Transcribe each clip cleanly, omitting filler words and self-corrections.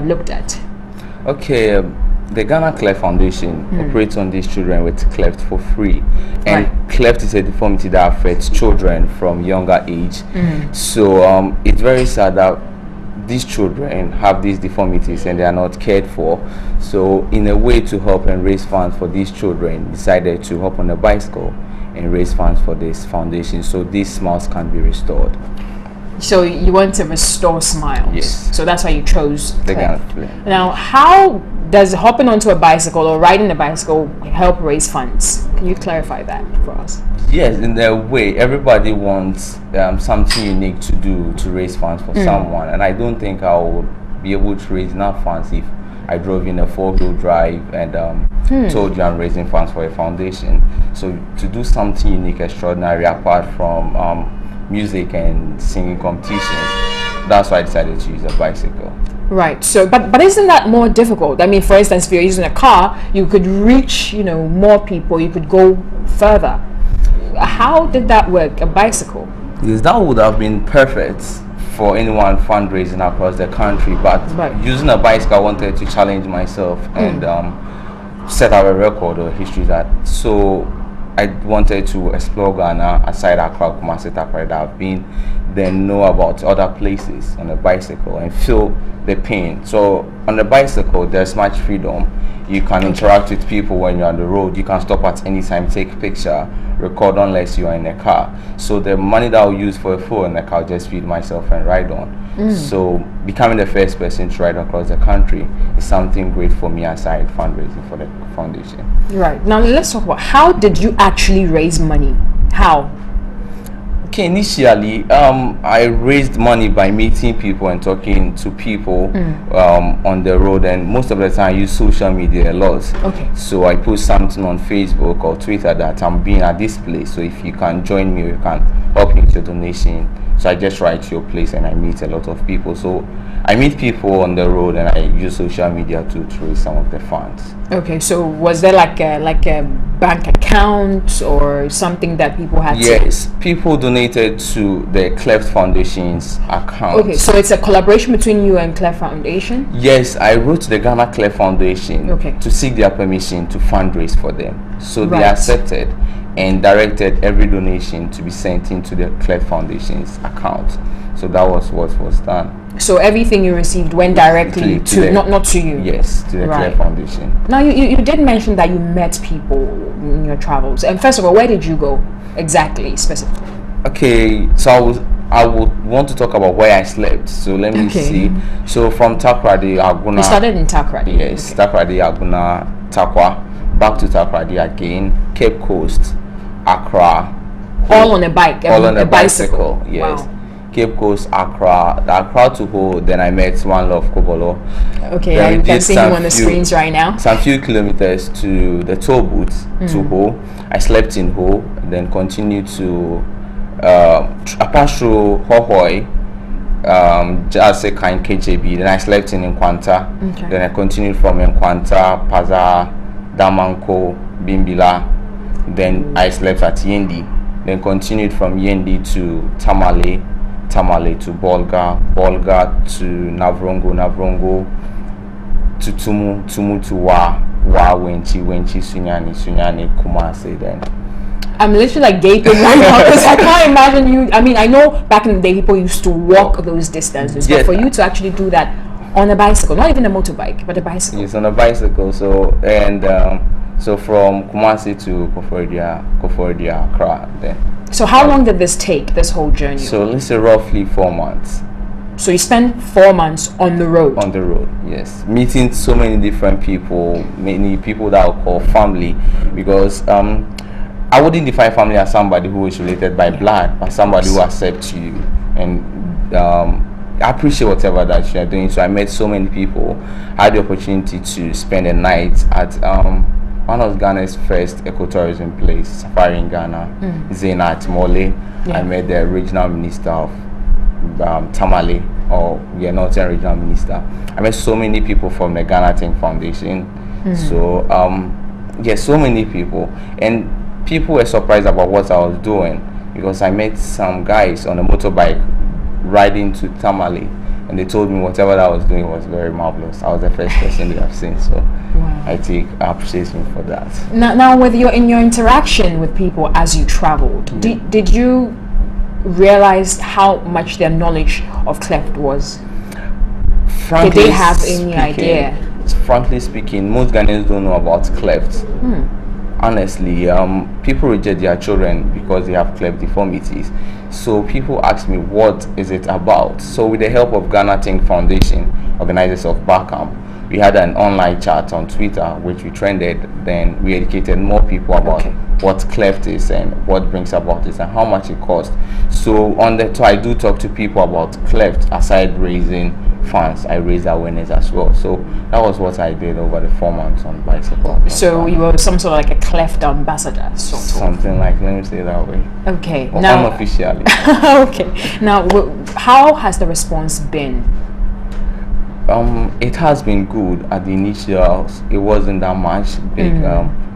looked at? Okay, the Ghana Cleft Foundation operates on these children with cleft for free, and cleft is a deformity that affects children from younger age. So it's very sad that these children have these deformities and they are not cared for. So in a way to help and raise funds for these children, decided to hop on a bicycle and raise funds for this foundation so these smiles can be restored. So you want to restore smiles? Yes. So that's why you chose the cleft. Ghana. Now, how does hopping onto a bicycle or riding a bicycle help raise funds? Can you clarify that for us? Yes, in a way, everybody wants something unique to do to raise funds for someone, and I don't think I will be able to raise enough funds if I drove in a 4-wheel drive and told you I'm raising funds for a foundation. So to do something unique, extraordinary, apart from music and singing competitions, that's why I decided to use a bicycle. Right. So, but isn't that more difficult? I mean, for instance, if you're using a car, you could reach, more people. You could go further. How did that work? A bicycle? Yes, that would have been perfect for anyone fundraising across the country. But using a bicycle, I wanted to challenge myself and set up a record or history so I wanted to explore Ghana aside Accra, Kumasi, Takoradi that I've been, then know about other places on a bicycle and feel the pain. So on the bicycle, there's much freedom. You can interact with people when you're on the road. You can stop at any time, take a picture, record unless you are in a car. So the money that I'll use for a phone, I'll just feed myself and ride on. So becoming the first person to ride across the country is something great for me aside fundraising for the foundation. Right. Now let's talk about how did you actually raise money? How? Okay, initially, I raised money by meeting people and talking to people on the road, and most of the time I use social media a lot. Okay. So I post something on Facebook or Twitter that I'm being at this place. So if you can join me, you can help me with your donation. So I just write to your place and I meet a lot of people. So I meet people on the road and I use social media to raise some of the funds. Okay, so was there like a bank account or something that people had Yes, people donated to the Cleft Foundation's account. Okay, so it's a collaboration between you and Cleft Foundation? Yes, I wrote to the Ghana Cleft Foundation to seek their permission to fundraise for them. So they accepted and directed every donation to be sent into the Cleft Foundation's account. So that was what was done. So everything you received went directly to not to you? Yes, to the Cleft Foundation. Now you did mention that you met people in your travels. And first of all, where did you go exactly, specifically? Okay, so I would want to talk about where I slept. So let me see. So from Takoradi, Aguna. You started in Takoradi? Yes, Takoradi, Aguna, Takwa, back to Takoradi again, Cape Coast, Accra. All on a bike? All on a bicycle, yes. Wow. Cape Coast, Accra, the Accra to Ho, then I met One Love Kobolo. Okay, I can see him on the screens right now. Some few kilometers to the toll booth to Ho. I slept in Ho, then continued to I passed through Hohoi, just a kind KJB, then I slept in Nkwanta, then I continued from Nkwanta, Paza, Damanko, Bimbila, then I slept at Yendi, then continued from Yendi to Tamale to Bolga to Navrongo to Tumu to Wa Wenchi, Sunyani, Kumasi then. I'm literally like gaping right now because I can't imagine you. I mean, I know back in the day people used to walk those distances, but for you to actually do that on a bicycle, not even a motorbike, but a bicycle. Yes, on a bicycle. So so from Kumasi to Koforidua, Accra then. So how long did this take, this whole journey? So let's say roughly 4 months. So you spent 4 months on the road? On the road, yes. Meeting so many different people, many people that I'll call family, because I wouldn't define family as somebody who is related by blood, but somebody who accepts you and I appreciate whatever that you are doing. So I met so many people. I had the opportunity to spend a night at one of Ghana's first ecotourism place, Safari in Ghana, Zena Timole. I met the regional minister of Tamale, or Northern Regional Minister. I met so many people from the Ghana Think Foundation. So so many people, and people were surprised about what I was doing, because I met some guys on a motorbike riding to Tamale, and they told me whatever that I was doing was very marvelous. I was the first person they have seen, so I take appreciation for that. Now, with your interaction with people as you traveled, did you realize how much their knowledge of cleft was? Did they have any idea? Frankly speaking, most Ghanaians don't know about cleft. Honestly, people reject their children because they have cleft deformities. So people ask me, what is it about? So with the help of Ghana Think Foundation, organizers of Barcamp, we had an online chat on Twitter which we trended. Then we educated more people about what cleft is and what brings about this and how much it costs. So so I do talk to people about cleft. Aside raising funds, I raised awareness as well. So that was what I did over the 4 months on bicycle. So you were some sort of like a cleft ambassador, sort of. Something like, let me say it that way. Okay. Well, now unofficially. Okay. Now, how has the response been? It has been good. At the initial, it wasn't that much big.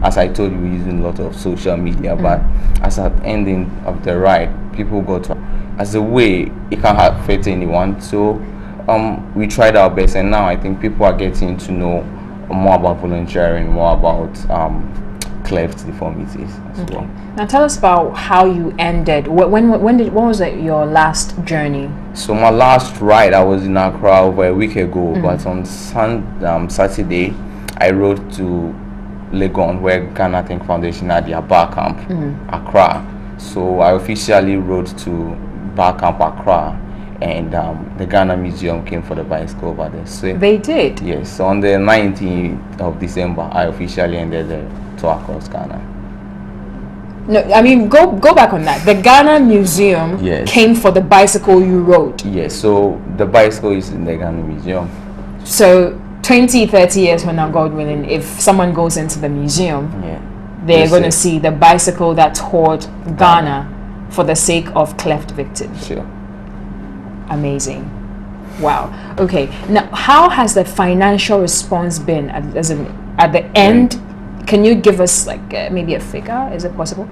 As I told you, we're using a lot of social media, but as at ending of the ride, people got to, as a way it can't affect anyone. So we tried our best, and now I think people are getting to know more about volunteering, more about cleft deformities as well. Now tell us about how you ended. When was it your last journey? So my last ride, I was in Accra over a week ago, but on Saturday I rode to Legon, where Ghana Think Foundation had their bar camp, Accra. So I officially rode to bar camp Accra, and the Ghana Museum came for the bicycle over there. So they did? Yes. So on the 19th of December, I officially ended the tour across Ghana. No, I mean, go back on that. The Ghana Museum came for the bicycle you rode. Yes, so the bicycle is in the Ghana Museum. So 20, 30 years from now, God willing, if someone goes into the museum, they're going to see the bicycle that toured Ghana for the sake of cleft victims. Sure. Amazing. Wow. Okay. Now, how has the financial response been at the end? Can you give us like maybe a figure? Is it possible?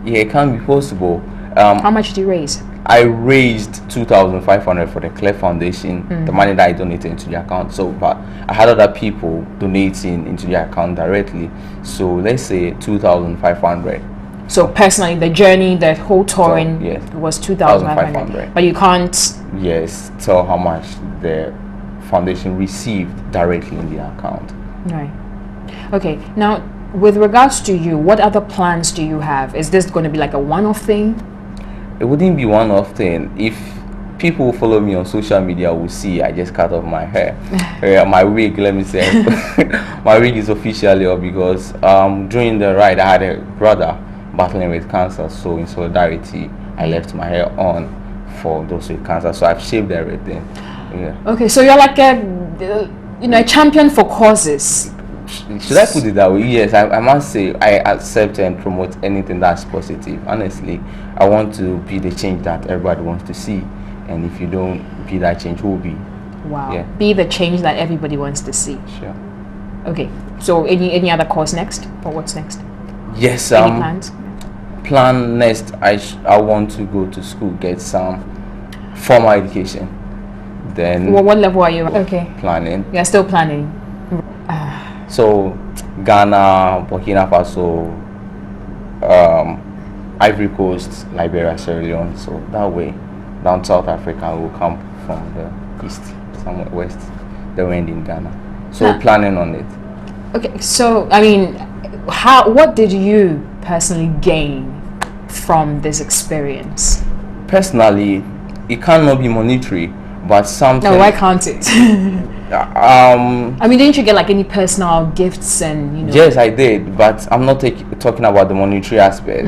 Yeah, it can be possible. How much did you raise? I raised 2,500 for the Cleft Foundation, the money that I donated into the account. So, but I had other people donating into the account directly. So let's say 2,500. So personally, the journey, the whole touring was 2,500. But you can't tell how much the foundation received directly in the account. Right. Okay. Now, with regards to you, what other plans do you have? Is this going to be like a one-off thing? It wouldn't be one-off thing. If people who follow me on social media will see I just cut off my hair. My wig, let me say. My wig is officially off because during the ride I had a brother battling with cancer. So in solidarity, I left my hair on for those with cancer. So I've shaved everything. Yeah. Okay, so you're like a champion for causes. Should I put it that way? Yes, I must say I accept and promote anything that's positive. Honestly, I want to be the change that everybody wants to see, and if you don't be that change, who will be? Wow. Yeah. Be the change that everybody wants to see. Sure. Okay. So any other course next, or what's next? Yes. Any plans? Plan next. I want to go to school, get some formal education. Then. Well, what level are you? Okay. Planning. You're still planning. So Ghana, Burkina Faso, Ivory Coast, Liberia, Sierra Leone. So that way, down South Africa will come from the east, somewhere west. They will end in Ghana. So planning on it. Okay. So I mean, what did you personally gain from this experience? Personally, it cannot be monetary, but something. No, why can't it? I mean, didn't you get like any personal gifts and Yes, I did, but I'm not talking about the monetary aspect.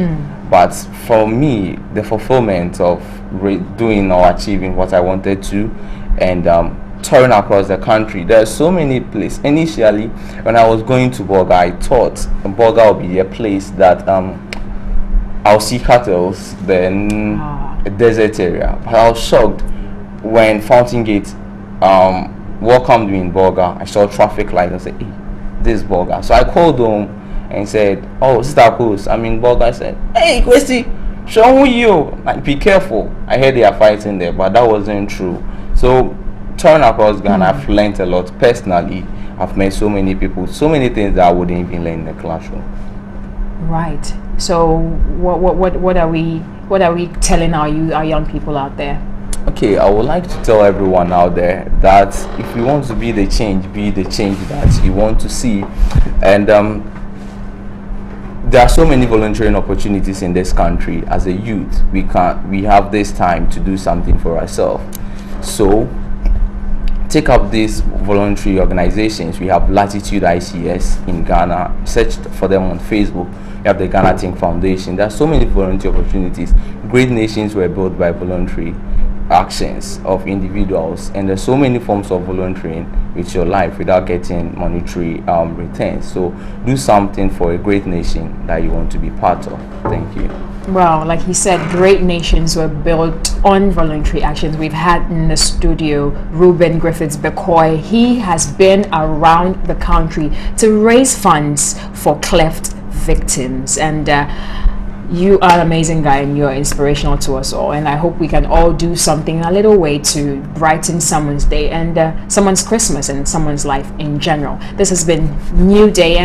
But for me, the fulfillment of doing or achieving what I wanted to, and touring across the country. There are so many places. Initially, when I was going to Bolga, I thought Bolga would be a place that I'll see cattle, then a desert area. But I was shocked when Fountain Gate welcomed me in Bolga. I saw traffic lights and said, hey, this is Bolga. So I called home and said, oh, Sister Post, I'm in Bolga. I said, hey, Kwesi, show you. Like, be careful. I heard they are fighting there, but that wasn't true. So touring across Ghana, I've learned a lot personally. I've met so many people, so many things that I wouldn't even learn in the classroom. Right. So what are we telling our young people out there? Okay, I would like to tell everyone out there that if you want to be the change that you want to see. And there are so many volunteering opportunities in this country. As a youth, we have this time to do something for ourselves. So take up these voluntary organizations. We have Latitude ICS in Ghana. Search for them on Facebook. You have the Ghana Think Foundation. There are so many volunteer opportunities. Great nations were built by voluntary actions of individuals, and there's so many forms of volunteering with your life without getting monetary returns. So do something for a great nation that you want to be part of. Thank you. Well, like he said, great nations were built on voluntary actions. We've had in the studio Reuben Griffiths Bekoy. He has been around the country to raise funds for cleft victims, and you are an amazing guy and you're inspirational to us all, and I hope we can all do something in a little way to brighten someone's day and someone's Christmas and someone's life in general. This has been New Day.